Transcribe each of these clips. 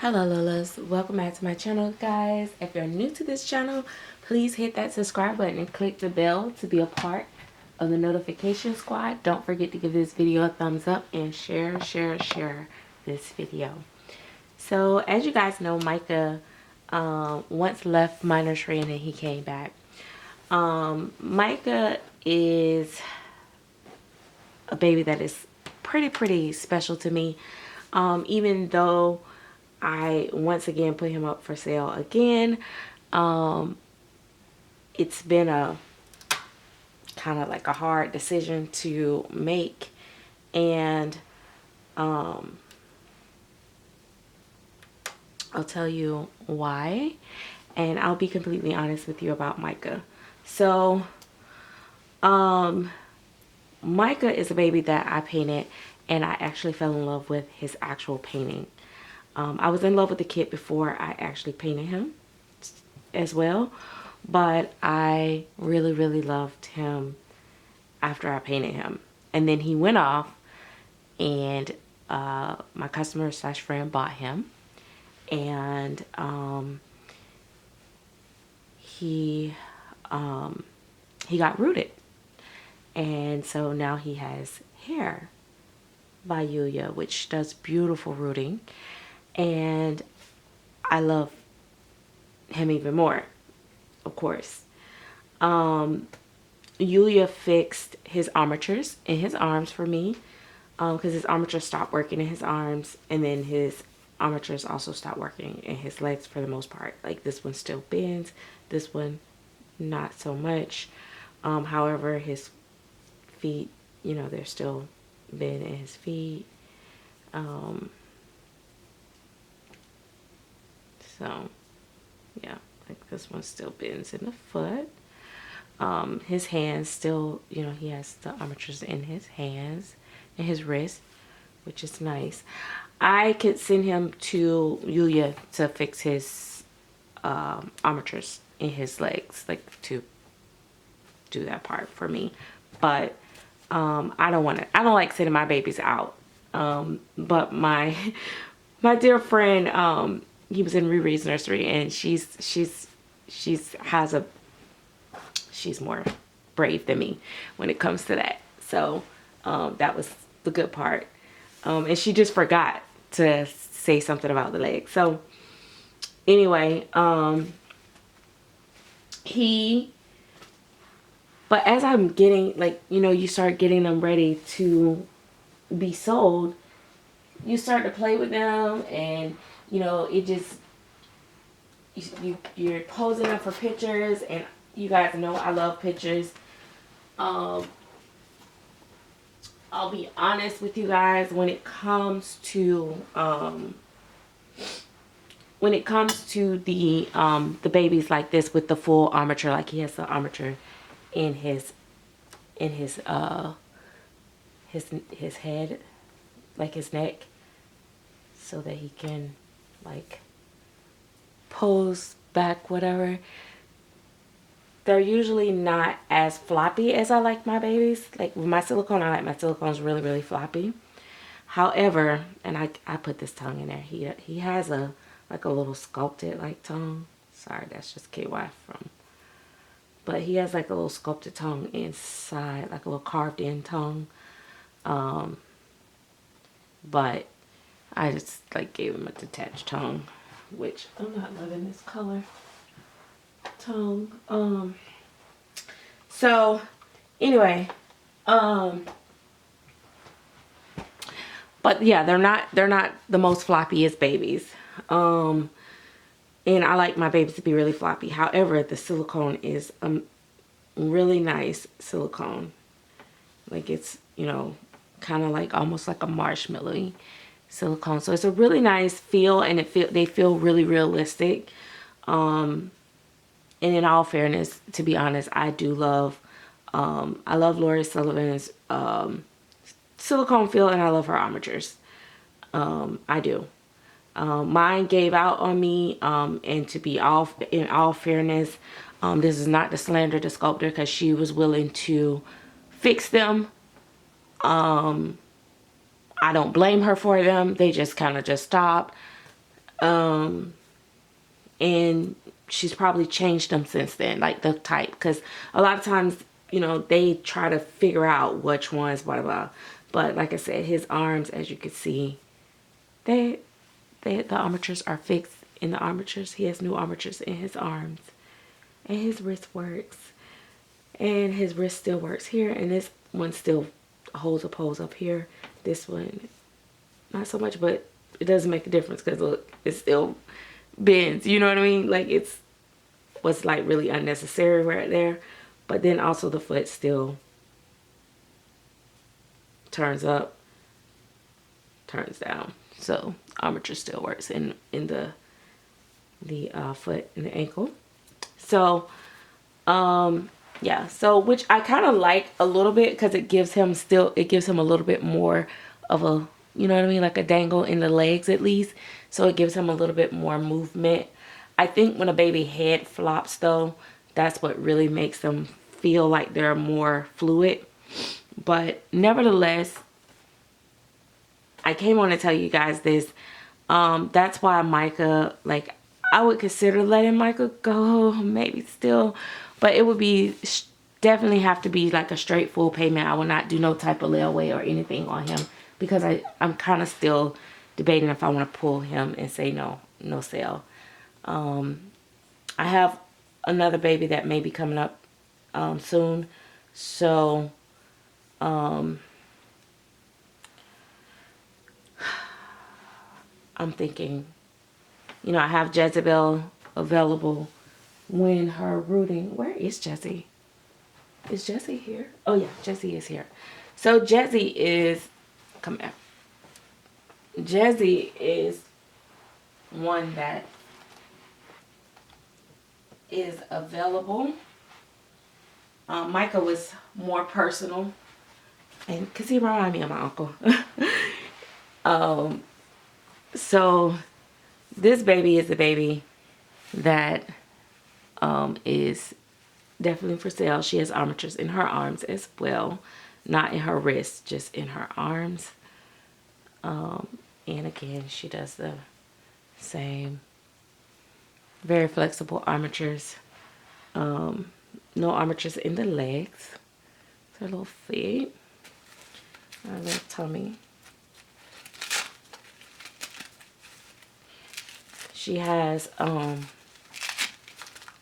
Hello Lolas, welcome back to my channel guys. If you're new to this channel, please hit that subscribe button and click the bell to be a part of the notification squad. Don't forget to give this video a thumbs up and share this video. So as you guys know, Micah once left my nursery and then he came back. Micah is a baby that is pretty special to me, even though I once again put him up for sale again. It's been a kind of like a hard decision to make, and I'll tell you why, and I'll be completely honest with you about Micah. So Micah is a baby that I painted, and I actually fell in love with his actual painting. I was in love with the kid before I actually painted him as well, but I really loved him after I painted him. And then he went off, and my customer slash friend bought him, and he got rooted, and so now he has hair by Yulia, which does beautiful rooting. And I love him even more, of course. Yulia fixed his armatures in his arms for me, because his armatures stopped working in his arms, and then his armatures also stopped working in his legs for the most part. Like this one still bends, this one not so much. However, his feet, you know, they're still bend in his feet. So yeah, like this one still bends in the foot. His hands still, you know, he has the armatures in his hands and his wrist, which is nice. I could send him to Yulia to fix his armatures in his legs, like to do that part for me. But I don't like sending my babies out. But my dear friend, he was in Riri's nursery, and she's more brave than me when it comes to that. So that was the good part. And she just forgot to say something about the leg. So anyway, but as I'm getting, like, you know, you start getting them ready to be sold, you start to play with them, and you know, it just, you're posing them for pictures, and you guys know I love pictures. I'll be honest with you guys, when it comes to the babies like this with the full armature, like he has the armature in his head, like his neck, so that he can like pose back, whatever. They're usually not as floppy as I like my babies. Like with my silicone, I like my silicones really floppy. However, and I put this tongue in there. He has a like a little sculpted like tongue. Sorry, that's just KY from. But he has like a little sculpted tongue inside, like a little carved in tongue. But I just like gave him a detached tongue, which I'm not loving this color tongue. So anyway, but yeah, they're not the most floppiest babies. And I like my babies to be really floppy. However, the silicone is really nice silicone. Like it's, you know, kind of like almost like a marshmallowy silicone. So it's a really nice feel, and they feel really realistic. And in all fairness, to be honest, I do love I love Lori Sullivan's silicone feel, and I love her armatures. I do. Mine gave out on me, and in all fairness, this is not to slander the sculptor, because she was willing to fix them. I don't blame her for them. They just kind of just stopped. And she's probably changed them since then, like the type, because a lot of times, you know, they try to figure out which ones, blah, blah, blah. But like I said, his arms, as you can see, the armatures are fixed in the armatures. He has new armatures in his arms, and his wrist works, and his wrist still works here, and this one still holds a pose up here. This one, not so much, but it doesn't make a difference because look, it still bends. You know what I mean? Like it's was like really unnecessary right there. But then also the foot still turns up, turns down. So armature still works in the foot and the ankle. So yeah, so which I kind of like a little bit because it gives him a little bit more of a, you know what I mean, like a dangle in the legs at least. So it gives him a little bit more movement. I think when a baby head flops though, that's what really makes them feel like they're more fluid. But nevertheless, I came on to tell you guys this. That's why Micah, like, I would consider letting Micah go, maybe still, but it would be definitely have to be like a straight full payment. I will not do no type of layaway or anything on him because I'm kind of still debating if I want to pull him and say no sale. I have another baby that may be coming up soon, so I'm thinking, you know, I have Jezebel available when her rooting. Where is Jessie? Is Jessie here? Oh yeah, Jessie is here. So Jessie is, come here. Jessie is one that is available. Micah was more personal, and because he reminded me of my uncle. So this baby is a baby that is definitely for sale. She has armatures in her arms as well, not in her wrists, just in her arms. And again, she does the same, very flexible armatures. No armatures in the legs. Her little feet, her little tummy. She has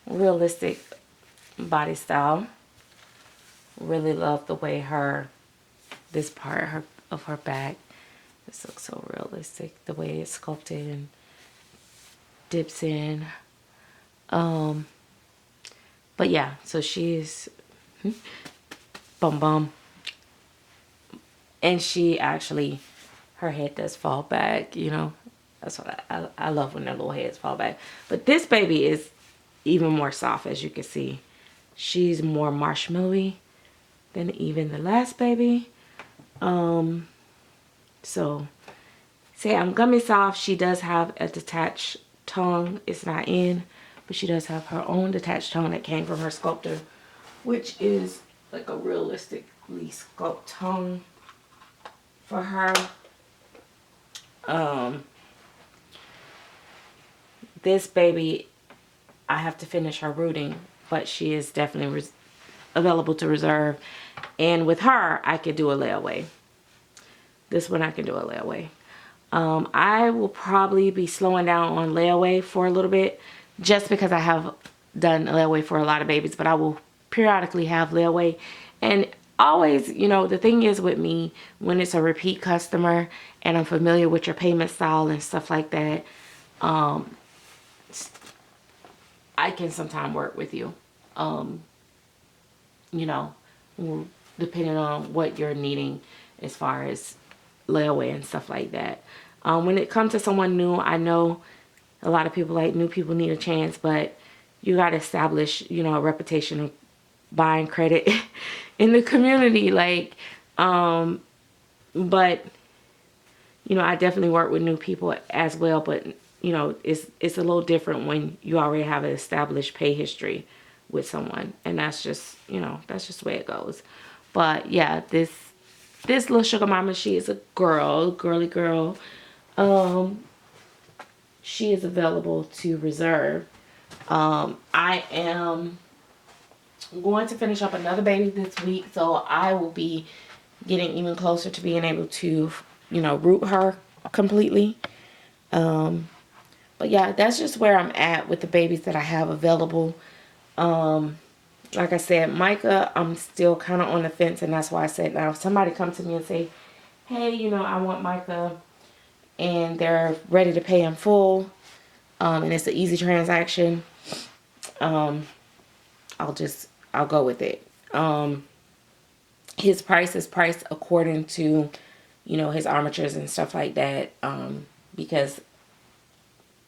realistic body style. Really love the way this part of her back, this looks so realistic, the way it's sculpted and dips in. But yeah, so she's bum bum, and she actually, her head does fall back, you know. That's what I love, when their little heads fall back. But this baby is even more soft, as you can see. She's more marshmallowy than even the last baby. So say I'm gummy soft. She does have a detached tongue. It's not in, but she does have her own detached tongue that came from her sculptor, which is like a realistically sculpted tongue for her. This baby, I have to finish her rooting, but she is definitely available to reserve. And with her, I could do a layaway. This one I can do a layaway. I will probably be slowing down on layaway for a little bit, just because I have done layaway for a lot of babies, but I will periodically have layaway. And always, you know, the thing is with me, when it's a repeat customer and I'm familiar with your payment style and stuff like that, I can sometimes work with you, you know, depending on what you're needing as far as layaway and stuff like that. When it comes to someone new, I know a lot of people, like, new people need a chance, but you got to establish, you know, a reputation of buying credit in the community. Like, but, you know, I definitely work with new people as well, but, you know, it's a little different when you already have an established pay history with someone, and that's just, you know, that's just the way it goes. But yeah, this little sugar mama, she is a girly girl. she is available to reserve. I am going to finish up another baby this week, so I will be getting even closer to being able to, you know, root her completely. But yeah, that's just where I'm at with the babies that I have available. Like I said, Micah, I'm still kind of on the fence, and that's why I said, now if somebody comes to me and say, hey, you know, I want Micah, and they're ready to pay in full, and it's an easy transaction, I'll go with it. His price is priced according to, you know, his armatures and stuff like that, because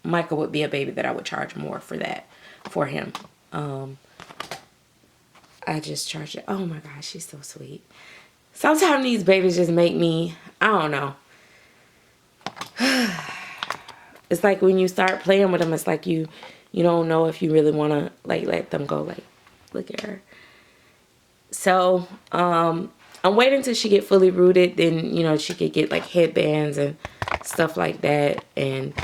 Micah would be a baby that I would charge more for that, for him. I just charged it. Oh my gosh, she's so sweet. Sometimes these babies just make me, I don't know. It's like when you start playing with them, it's like you don't know if you really want to like let them go. Like, look at her. So, I'm waiting till she get fully rooted. Then, you know, she could get like headbands and stuff like that. And,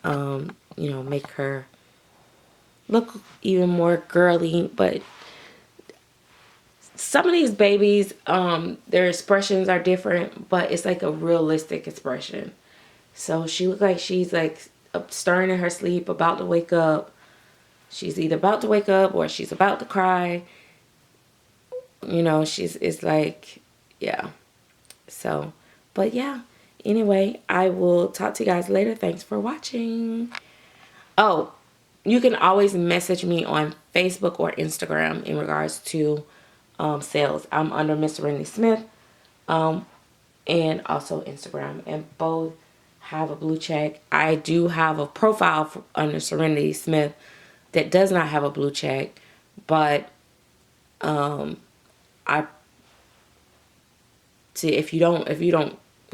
you know, make her look even more girly. But some of these babies, their expressions are different, but it's like a realistic expression. So she looks like she's like stirring in her sleep, about to wake up. She's either about to wake up or she's about to cry. You know, it's like, yeah. So, but yeah. Anyway, I will talk to you guys later. Thanks for watching. Oh, you can always message me on Facebook or Instagram in regards to sales. I'm under Miss Serenity Smith, and also Instagram, and both have a blue check. I do have a profile under Serenity Smith that does not have a blue check, but you're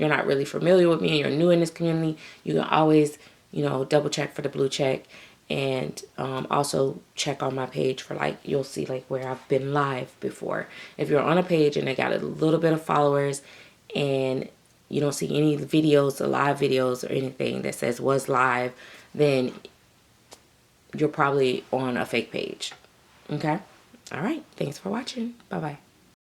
not really familiar with me and you're new in this community, you can always, you know, double check for the blue check. And also check on my page for, like, you'll see like where I've been live before. If you're on a page and they got a little bit of followers and you don't see any videos or live videos or anything that says was live, then you're probably on a fake page. Okay? All right. Thanks for watching. Bye-bye.